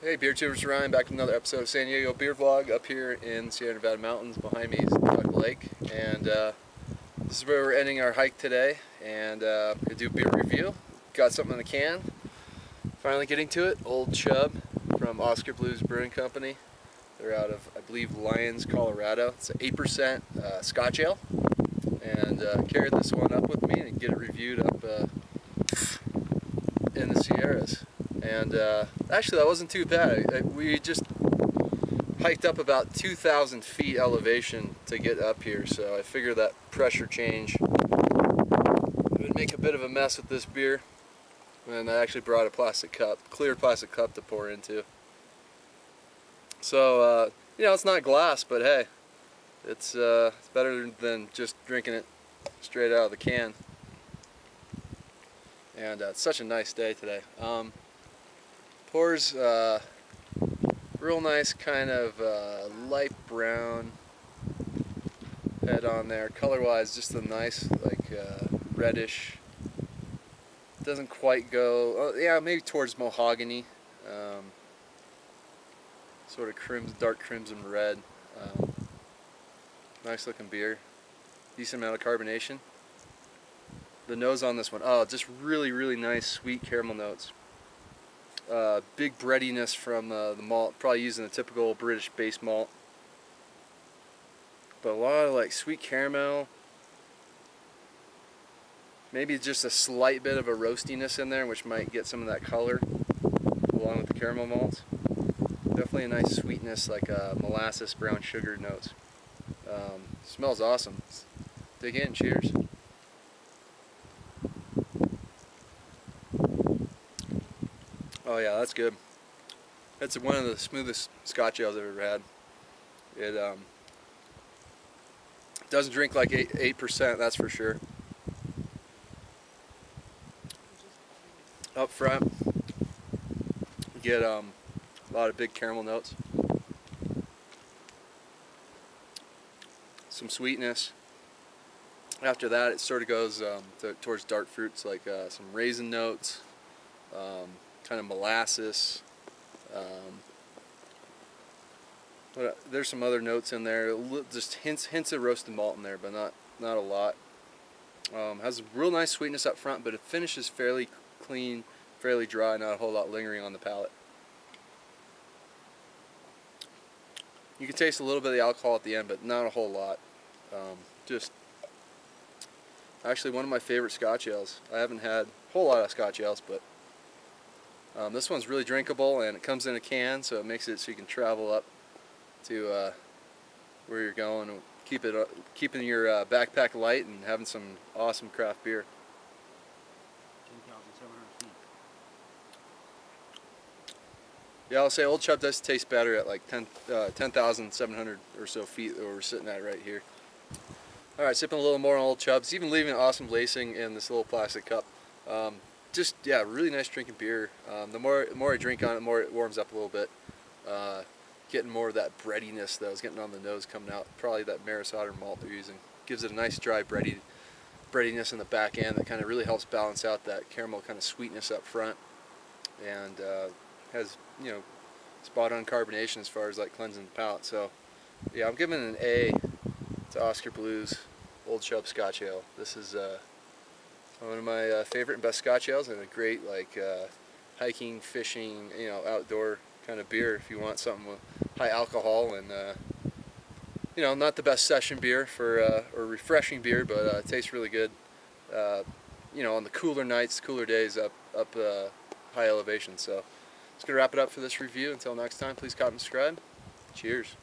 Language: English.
Hey beer tubers, Ryan back with another episode of San Diego Beer Vlog up here in the Sierra Nevada mountains. Behind me is Duck Lake, and this is where we're ending our hike today, and we're going to do a beer review. Got something in the can, finally getting to it. Old Chub from Oskar Brewing Company. They're out of, I believe, Lyons, Colorado. It's an 8% Scotch ale, and carried this one up with me and get it reviewed up in the Sierras. And actually that wasn't too bad. We just hiked up about 2,000 feet elevation to get up here, so I figured that pressure change would make a bit of a mess with this beer. And I actually brought a plastic cup, clear plastic cup to pour into. So you know, it's not glass, but hey, it's better than just drinking it straight out of the can. And it's such a nice day today. Pours real nice kind of light brown head on there. Color wise, just a nice like reddish. Doesn't quite go, yeah, maybe towards mahogany. Sort of dark crimson red. Nice looking beer. Decent amount of carbonation. The nose on this one, oh, just really nice sweet caramel notes. Big breadiness from the malt, probably using a typical British base malt, but a lot of like sweet caramel, maybe just a slight bit of a roastiness in there, which might get some of that color along with the caramel malts. Definitely a nice sweetness, like molasses, brown sugar notes. Smells awesome. Let's dig in. Cheers. Oh yeah, that's good. That's one of the smoothest Scotch ales I've ever had. It doesn't drink like 8%, that's for sure. Up front, you get a lot of big caramel notes, some sweetness. After that, it sort of goes towards dark fruits, like some raisin notes. Kind of molasses. There's some other notes in there. Just hints of roasted malt in there, but not a lot. Has a real nice sweetness up front, but it finishes fairly clean, fairly dry. Not a whole lot lingering on the palate. You can taste a little bit of the alcohol at the end, but not a whole lot. Just actually one of my favorite Scotch ales. I haven't had a whole lot of Scotch ales, but this one's really drinkable, and it comes in a can, so it makes it so you can travel up to where you're going, and keeping your backpack light and having some awesome craft beer. 10,700 feet. Yeah, I'll say Old Chub does taste better at like 10,700 or so feet that we're sitting at right here. All right, sipping a little more on Old Chub. It's even leaving awesome lacing in this little plastic cup. Just, yeah, really nice drinking beer. The more I drink on it, the more it warms up a little bit. Getting more of that breadiness that I was getting on the nose coming out. Probably that Maris Otter malt they're using. Gives it a nice dry breadiness in the back end that kind of really helps balance out that caramel kind of sweetness up front. And has, you know, spot on carbonation as far as like cleansing the palate. So, yeah, I'm giving an A to Oskar Blues Old Chub Scotch Ale. This is one of my favorite and best Scotch ales, and a great like hiking, fishing, you know, outdoor kind of beer if you want something with high alcohol and you know, not the best session beer for or refreshing beer, but it tastes really good. You know, on the cooler nights, cooler days up high elevation. So, just gonna wrap it up for this review. Until next time, please comment and subscribe. Cheers.